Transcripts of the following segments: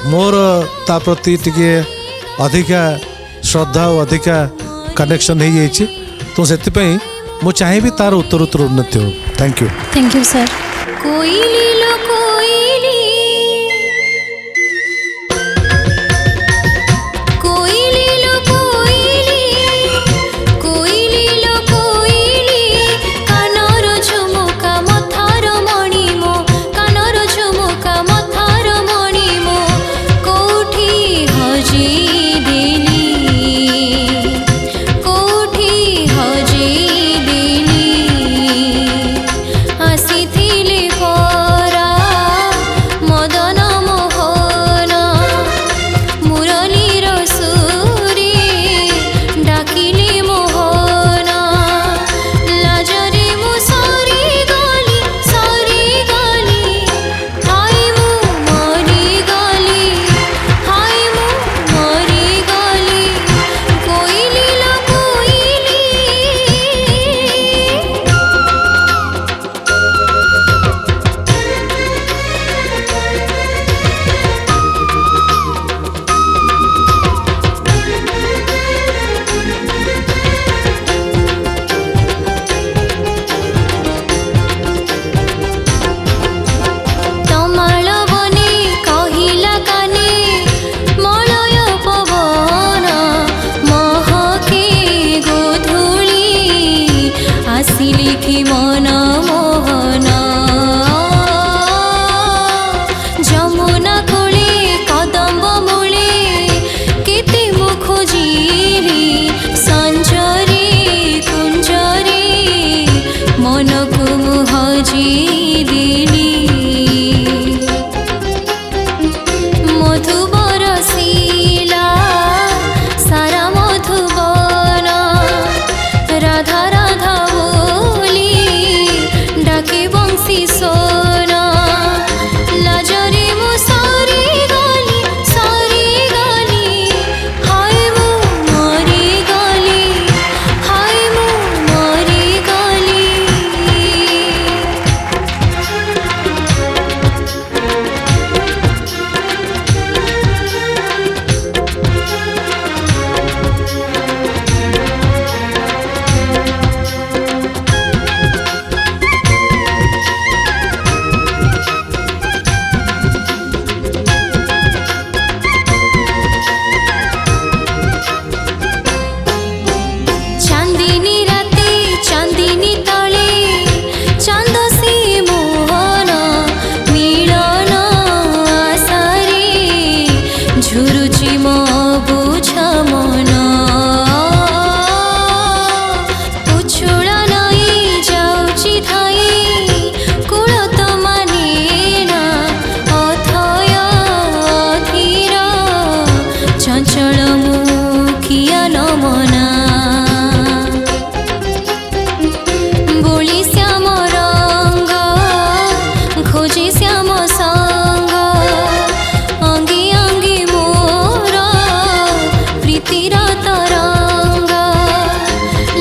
मोर ता प्रति टिके अधिका श्रद्धा और अधिका कनेक्शन हो जाइए तो से मु चाहिए तार उत्तर उत्तर उन्नति हो। Thank you sir. कोयली लो कोयली कोयली लो कोयली कोयली लो कोयली कानर झुमुका मथार मणि मो कानर झुमुका मथार मणि मो कोठी हजी देली कोठी हजी आसीथिले परा मदन मोहन मुरलीर सुरे डाकिले मोहन लाजरे मु सरी गली हाय मु मरी गली हाय मु मरी गली कोयली लो कोयली तमाल बने कहिला काने मलय पवन महके गोधूली आसिले कि मन मोहन जमुना कोले कदम्ब मूले केते मु खोजिली संजरे कुंजरे मनकु मु हजिली मधु बरसीला सारा मधुबन राधा राधा बोली डाके बंसी सोना लाजरे मु सारी गली हाय मु मरी गली हाय मु मरी गली चांदिनी राते चांदिनी तले चांद से मोहन मिलन आसारे झुरुची मो बुझ मन उछुड़ा नई जाउची धाई कूल तो माने ना अथय अधीर चंचल मुखिया नमना बोली श्याम रंग खोजे श्याम संग अंगे अंगे मोर प्रीतिर तरंग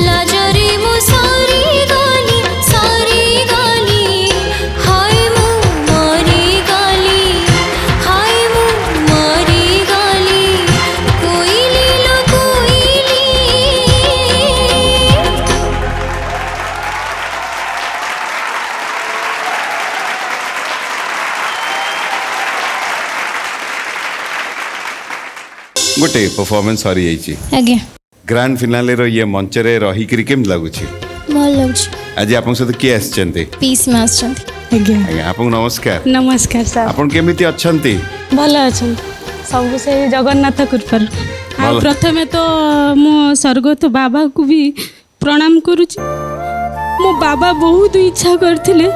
लाजरे मु सारी गली हाय मु मरी गली हाय मु मरी गली कोयली लो कोयली। गोटे परफॉर्मेंस सरी जाइए आज्ञा ग्रांड फिनाले रो ये मंच रे रही करी केम लागुची भल लगुଛି आज आपन सहित किए आछंती पीस में आछंती आज्ञा आज्ञा आपन नमस्कार नमस्कार सर आपन केमिति अछंती भल अच्छा सब से जगन्नाथ कृपा भल। प्रथमे तो मो स्वर्गत बाबा को भी प्रणाम करुची मो बाबा बहुत इच्छा करथिले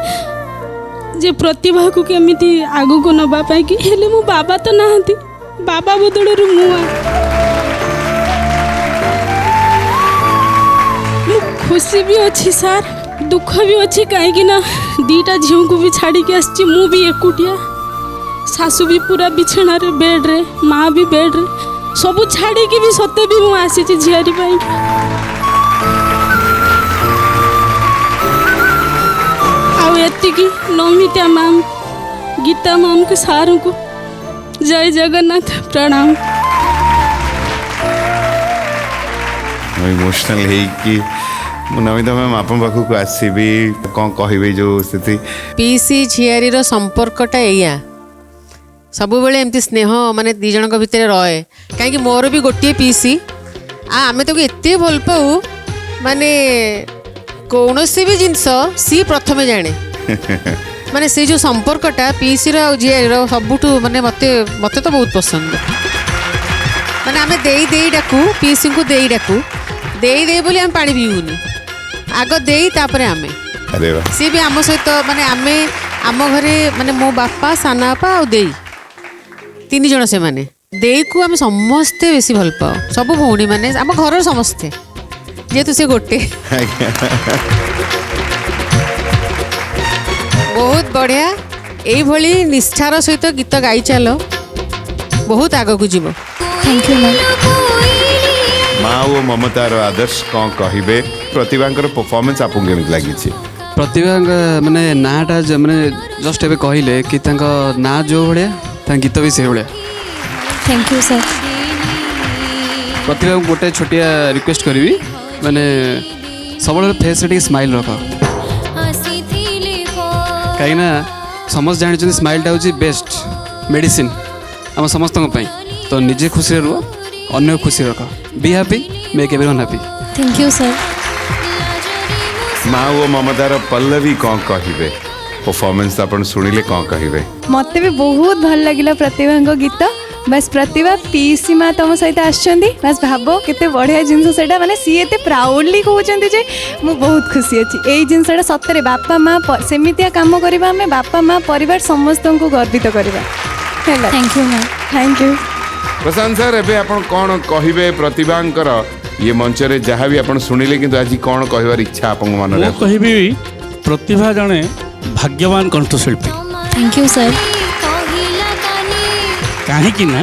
जे प्रतिभा को केमिति आगु को नबा पाई कि हेले मो बाबा तो नाहंती बाबा बदलरू मुआ खुशी भी अच्छी सर दुख भी अच्छी कहीं ना दीटा झील को भी छाड़ी के आसी मु भी एकुटिया सासू भी पूरा बिछना रे बेड रे माँ भी बेड रे सब छाड़ी की भी सते भी मु आसी झियारी पाई आउ एति की नमिता मैम गीता मैम के सार को जय जगन्नाथ प्रणाम। इमोशनल है कि नमिता मैम आप पाखक आसबि कौन कहे जो स्थिति पीसी झियारी संपर्कटा या सब बेले एमती स्नेह माने दी जन भितर रहे कहीं मोर भी गोटे पीसी आमे तो एते भल पाऊ माने कौन भी जिनस सी प्रथमे जाने माने से जो संपर्कटा पीसी झियारी सबुठ माने मते मते तो बहुत पसंद माने आमे देई देई डाकू पीसी को देई डाकू देई देई बोली आम पानी पीऊनी आग देई तापरे आमे अरे वाह सी भी आम सहित माने आमे आम घरे माने मो बापा साना बापा आ देई तीन जन से माने देई को आम समस्ते बेसी भल पाओ सब भौणी माने आम घर समस्ते जेतु से गोटे बहुत बढ़िया एई भली निष्ठार सहित गीत गाई चलो बहुत आग को जीव। Thank you ma'am. माँ और ममतार आदर्श कौन कहे प्रतिभा परफॉर्मेंस आपको केମିତି लगी प्रतिभा माने नाटा माने जस्ट एबे कहले कि ना जो भाया गीत भी से भाया। Thank you sir. प्रतिभा को गोटे छोटिया रिक्वेस्ट करी माने सब फेस रे स्माइल रख कहीं समस्त जानी स्माइलटा हूँ बेस्ट मेडिसिन आम समस्त तो निजे खुशी रुह अन्य खुशी रख be happy make everyone happy. Thank you sir. माँ और ममतार पल्लवी कौन कहे परफॉर्मेंस आप शुणिले कौन कहे मत भी बहुत भल लगे प्रतिभा गीत बस प्रतिभा पीसी माँ तुम सहित आसछंदी बस भाव केते बढ़िया जिनस सेटा माने सी एते प्राउडली कहउछंती जे मु बहुत खुशी अछि एई जिनसटा सतरे बापा माँ सेमितिया काम करबा हमें बापा माँ परिवार समस्त को गर्वित करबा। Thank you ma'am. Thank you. Prashant sir एबे आपण कौन कहे प्रतिभांकर ये मंच रे जहाँ भी आपण शुणिले किंतु आज कौन कहबार इच्छा आपण मन रे कहबी प्रतिभा जने भाग्यवान कंठशिल्पी। Thank you sir. कहीं ना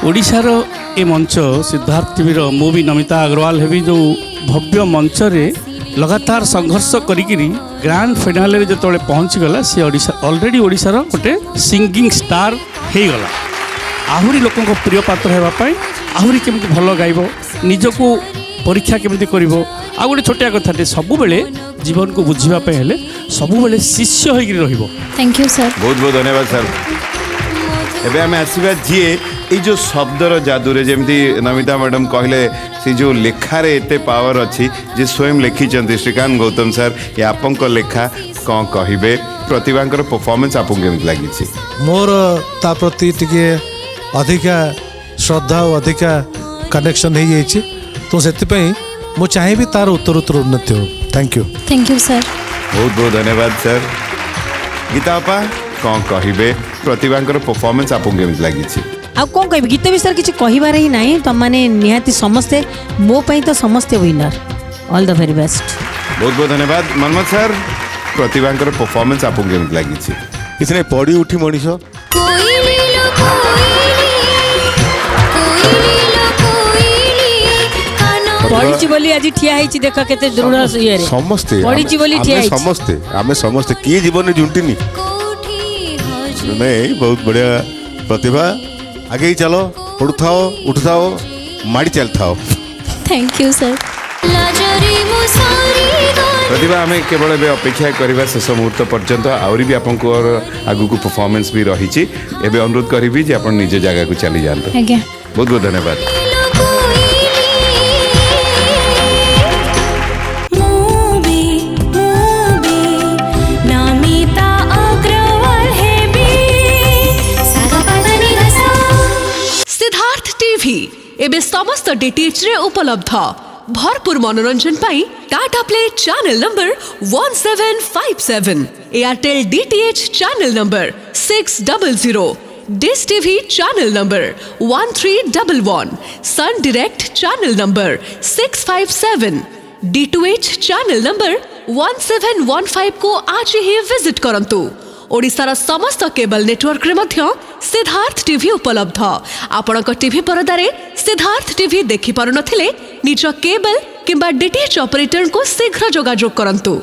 ओडिशार ए मंच सिद्धार्थ टीवी मु भी नमिता अग्रवाल हेबी जो भव्य मंच रे लगातार संघर्ष करिकिरी ग्रांड फाइनाल रे जतले पहुंची गला सी ओडिशा ऑलरेडी ओडिशार गोटे सिंगिंग स्टार हे गला आहुरी लोकों को प्रिय पात्र हेबा पई आहुरी केमति भलो गाइबो निजको परीक्षा केमति करिवो आ गोटे छोटिया कथाटे सब बेले जीवन को बुझिबा पे हेले सब बेले शिष्य होइकरी रहिबो। Thank you sir. बहुत बहुत धन्यवाद सर। एबे आम आसवा जी ये जो शब्दर जादूरे जमी नमिता मैडम कहले सी जो लेखार एते पावर अच्छी जे स्वयं लिखिं श्रीकांत गौतम सर ये आपंक लेखा कौन कहे प्रतिभा परफॉर्मेंस आपको केମିତି लगी मोर ता प्रति टिके अधिका श्रद्धा और अधिका कनेक्शन हो जाइए तो से मु चाहिए तार उत्तर उत्तर उन्नति हो। Thank you. Thank you sir. बहुत बहुत धन्यवाद सर। गीता आपा कौन कहे प्रतिभा परफॉर्मेंस आपको केମିତି लगी आ कौन कह गीत विषय किसी कहबार ही ना तुम मैंने निहाती समस्ते मो पई तो समस्ते winner all the very best. बहुत बहुत धन्यवाद। मनमत सर प्रतिभा परफॉर्मेंस आपको केମିତି लगी किसी ने पड़ी उठी मनीष पड़ी बोली आज ठिया होइछि देख केते दृढ़ ये रे समस्ते पड़ी बोली ठिया समस्ते आमे समस्ते किए जीवन में जुंटिनी नहीं बहुत बढ़िया प्रतिभा आगे ही चलो पढ़ुथाओ उठुथाओ माड़ी चलथाओ। Thank you sir. प्रतिभा आम केवल ए अपेक्षा करवा शेष मुहूर्त पर्यंत आहरी भी आपको आगु को परफॉर्मेंस भी रही एवं अनुरोध करी जे आप निज जगह को चली जाते। बहुत बहुत धन्यवाद। सिद्धार्थ टीवी एबे समस्त डीटीएच रे उपलब्ध भरपूर मनोरंजन पाई Tata Play channel number 1757 Airtel DTH channel number 600 Dish TV channel number 1311 Sun Direct channel number 657 D2H channel number 1715 को आज ही विजिट करंतु। ओडिशार समस्त केबल नेटवर्क रे मध्य सिद्धार्थ टीवी उपलब्ध। आपणक टीवी परदारे सिद्धार्थ टीवी देखि पारु नथिले निज केबल किंबा डीटीएच ऑपरेटर को शीघ्र जोगाजोग करंतु।